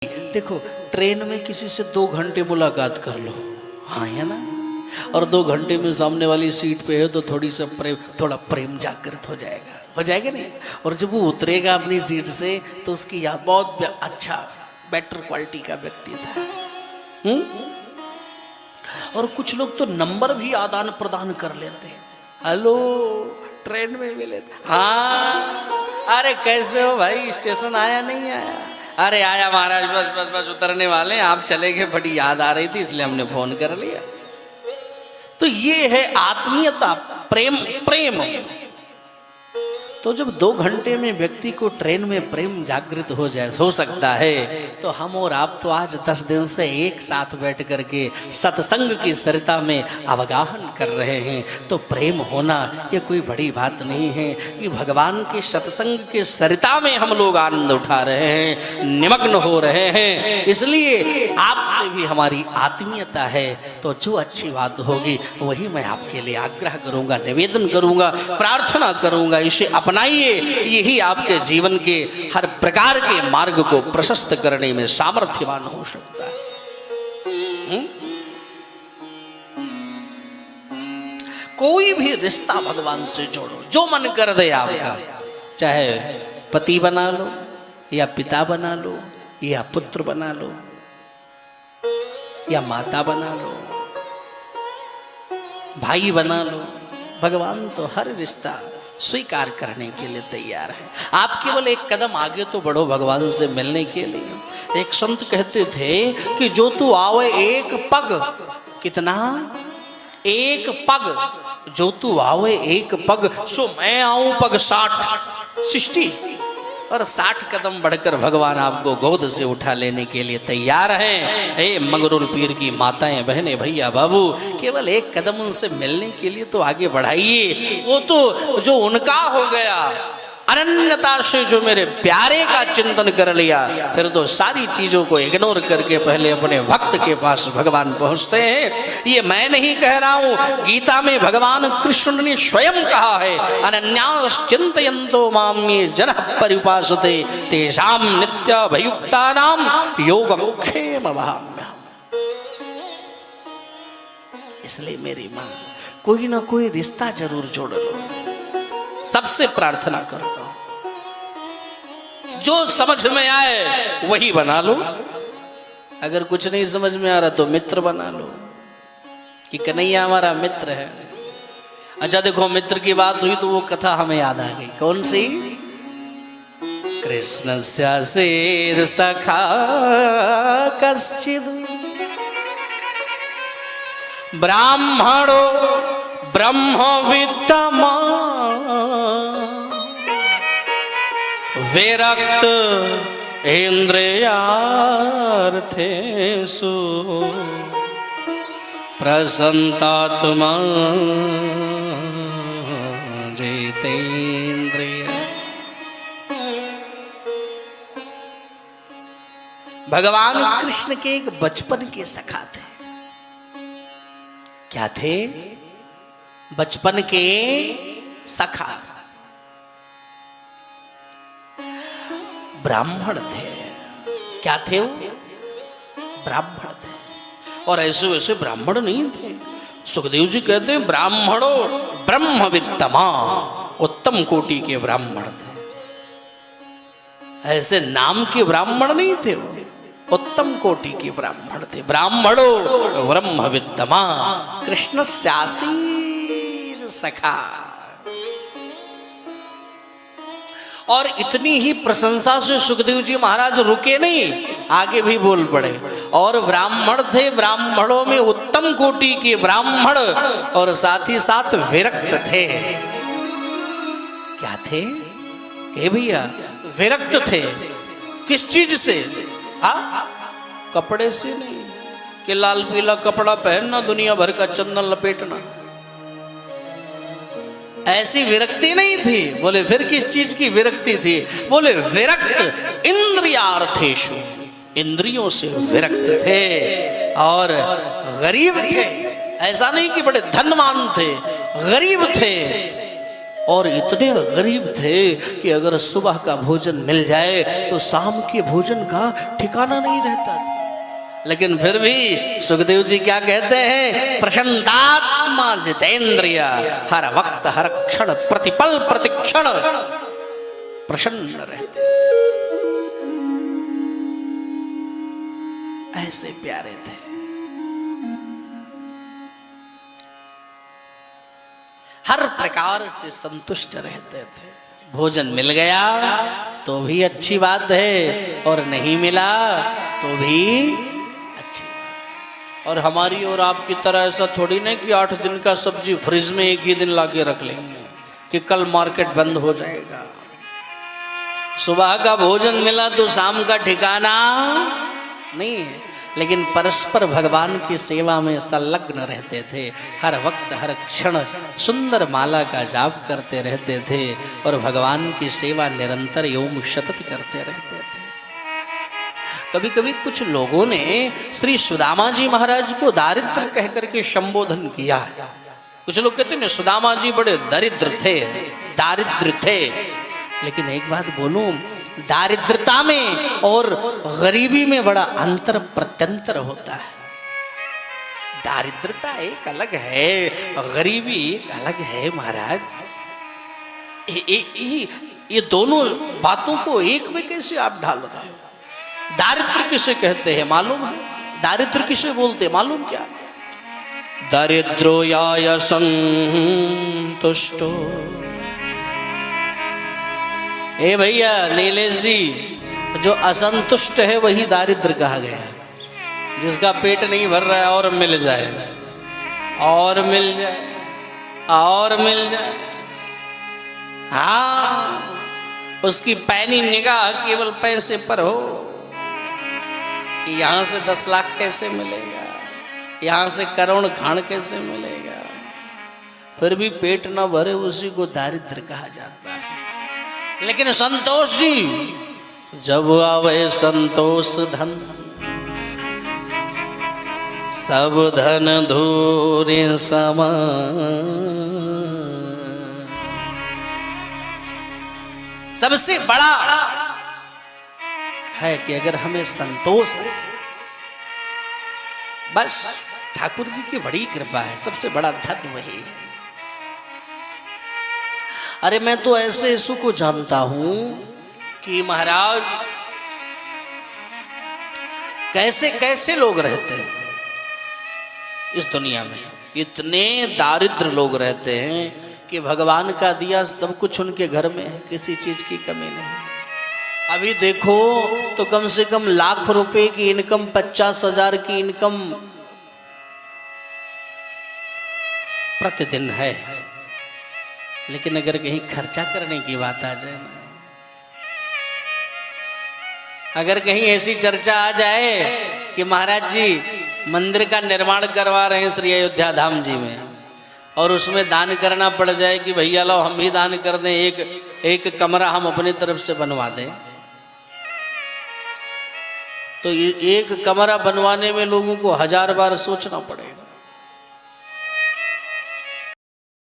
देखो ट्रेन में किसी से 2 घंटे मुलाकात कर लो, हाँ है ना, और 2 घंटे में सामने वाली सीट पे है तो थोड़ा प्रेम जागृत हो जाएगा नहीं। और जब वो उतरेगा अपनी सीट से तो उसकी यह बहुत अच्छा बेटर क्वालिटी का व्यक्ति था। और कुछ लोग तो नंबर भी आदान प्रदान कर लेते हैं। हेलो, ट्रेन में मिले थे, हाँ अरे कैसे हो भाई, स्टेशन आया नहीं आया? अरे आया महाराज, बस उतरने वाले हैं, आप चले गए, बड़ी याद आ रही थी इसलिए हमने फोन कर लिया। तो ये है आत्मीयता, प्रेम। तो जब 2 घंटे में व्यक्ति को ट्रेन में प्रेम जागृत हो सकता है, तो हम और आप तो आज 10 दिन से एक साथ बैठ करके सत्संग की सरिता में अवगाहन कर रहे हैं। तो प्रेम होना ये कोई बड़ी बात नहीं है। ये भगवान के सत्संग के सरिता में हम लोग आनंद उठा रहे हैं, निमग्न हो रहे हैं, इसलिए आपसे भी हमारी आत्मीयता है। तो जो अच्छी बात होगी वही मैं आपके लिए आग्रह करूँगा, निवेदन करूँगा, प्रार्थना करूँगा। इसे अपनाइए, यही आपके जीवन के हर प्रकार के मार्ग को प्रशस्त करने में सामर्थ्यवान हो सकता है। कोई भी रिश्ता भगवान से जोड़ो, जो मन कर दे आपका, चाहे पति बना लो या पिता बना लो या पुत्र बना लो या माता बना लो, भाई बना लो, भगवान तो हर रिश्ता स्वीकार करने के लिए तैयार है। आप केवल एक कदम आगे तो बढ़ो भगवान से मिलने के लिए। एक संत कहते थे कि जो तू आवे एक पग, कितना? एक पग, जो तू आवे एक पग, सो मैं आऊं पग 60 और 60 कदम बढ़कर भगवान आपको गोद से उठा लेने के लिए तैयार हैं। हे मंगरूल पीर की माताएं, बहनें, भैया, बाबू, केवल एक कदम उनसे मिलने के लिए तो आगे बढ़ाइए। वो तो जो उनका हो गया, अनन्यता से जो मेरे प्यारे का चिंतन कर लिया, फिर तो सारी चीजों को इग्नोर करके पहले अपने भक्त के पास भगवान पहुंचते हैं। ये मैं नहीं कह रहा हूं, गीता में भगवान कृष्ण ने स्वयं कहा है, अनन्यास चिंतयन्तो माम ये जनः पर्युपासते तेषां नित्यभयुक्तानां योगक्षेम वहाम्यहम्। इसलिए मेरी मां, कोई ना कोई रिश्ता जरूर जोड़ लो, सबसे प्रार्थना करता हूं, जो समझ में आए वही बना लो। अगर कुछ नहीं समझ में आ रहा तो मित्र बना लो, कि कन्हैया हमारा मित्र है। अच्छा देखो, मित्र की बात हुई तो वो कथा हमें याद आ गई। कौन सी? कृष्णस्य सेद सखा कश्चिद् ब्राह्मणो ब्रह्मवित्तमा विरक्त इंद्रियार्थेषु प्रसन्नात्मा जितेन्द्रिय। भगवान कृष्ण के एक बचपन के सखा थे। क्या थे? बचपन के सखा, ब्राह्मण थे। क्या थे वो? ब्राह्मण थे। और ऐसे वैसे ब्राह्मण नहीं थे। सुखदेव जी कहते हैं ब्राह्मणों ब्रह्मवित्तमा, उत्तम कोटि के ब्राह्मण थे। ऐसे नाम के ब्राह्मण नहीं थे वो, उत्तम कोटि के ब्राह्मण थे। ब्राह्मणों ब्रह्मवित्तमा कृष्ण स्यासी सखा। और इतनी ही प्रशंसा से सुखदेव जी महाराज रुके नहीं, आगे भी बोल पड़े। और ब्राह्मण थे, ब्राह्मणों में उत्तम कोटि के ब्राह्मण, और साथ ही साथ विरक्त थे। क्या थे? हे भैया, विरक्त थे। किस चीज से? हाँ, कपड़े से नहीं कि लाल पीला कपड़ा पहनना, दुनिया भर का चंदन लपेटना, ऐसी विरक्ति नहीं थी। बोले फिर किस चीज की विरक्ति थी? बोले विरक्त इंद्रियार्थेषु, इंद्रियों से विरक्त थे। और गरीब थे, ऐसा नहीं कि बड़े धनवान थे, गरीब थे। और इतने गरीब थे कि अगर सुबह का भोजन मिल जाए तो शाम के भोजन का ठिकाना नहीं रहता था। लेकिन फिर भी सुखदेव जी क्या कहते हैं, प्रशांतात्मा जितेंद्रिय, हर वक्त हर क्षण प्रतिपल प्रतिक्षण प्रसन्न रहते थे। ऐसे प्यारे थे। हर प्रकार से संतुष्ट रहते थे। भोजन मिल गया तो भी अच्छी बात है, और नहीं मिला तो भी अच्छी बात है। और हमारी और आपकी तरह ऐसा थोड़ी नहीं कि 8 दिन का सब्जी फ्रिज में एक ही दिन लाके रख लेंगे कि कल मार्केट बंद हो जाएगा। सुबह का भोजन मिला तो शाम का ठिकाना नहीं है। लेकिन परस्पर भगवान की सेवा में संलग्न रहते थे। हर वक्त हर क्षण सुंदर माला का जाप करते रहते थे और भगवान की सेवा निरंतर एवं सतत करते रहते थे। कभी कभी कुछ लोगों ने श्री सुदामा जी महाराज को दारिद्र कहकर के संबोधन किया है। कुछ लोग कहते हैं सुदामा जी बड़े दरिद्र थे, दारिद्र थे। लेकिन एक बात बोलूं, दारिद्रता में और गरीबी में बड़ा अंतर प्रत्यंतर होता है। दारिद्रता एक अलग है, गरीबी एक अलग है महाराज। ये दोनों बातों को एक में कैसे आप डाल रहे हो? दारिद्र किसे कहते हैं मालूम है? दारिद्र किसे बोलते हैं मालूम क्या? दरिद्रो या संतुष्टो। ए भैया नीलेश जी, जो असंतुष्ट है वही दारिद्र कहा गया। जिसका पेट नहीं भर रहा है और मिल जाए, और मिल जाए, और मिल जाए, हाँ, उसकी पैनी निगाह केवल पैसे पर हो कि यहां से 10 लाख कैसे मिलेगा, यहां से करोड़ खान कैसे मिलेगा, फिर भी पेट न भरे उसी को दारिद्र कहा जाता है। लेकिन संतोष जी, जब आवे संतोष धन, सब धन धूरे समान। सबसे बड़ा है कि अगर हमें संतोष है, बस ठाकुर जी की बड़ी कृपा है, सबसे बड़ा धन वही है। अरे मैं तो ऐसे यीशु को जानता हूं कि महाराज कैसे कैसे लोग रहते हैं इस दुनिया में। इतने दारिद्र लोग रहते हैं कि भगवान का दिया सब कुछ उनके घर में है, किसी चीज की कमी नहीं। अभी देखो तो कम से कम लाख रुपए की इनकम, 50,000 की इनकम प्रतिदिन है। लेकिन अगर कहीं खर्चा करने की बात आ जाए ना, अगर कहीं ऐसी चर्चा आ जाए कि महाराज जी मंदिर का निर्माण करवा रहे हैं श्री अयोध्या धाम जी में, और उसमें दान करना पड़ जाए कि भैया लो हम भी दान कर दें, एक कमरा हम अपनी तरफ से बनवा दें, तो एक कमरा बनवाने में लोगों को 1000 बार सोचना पड़ेगा।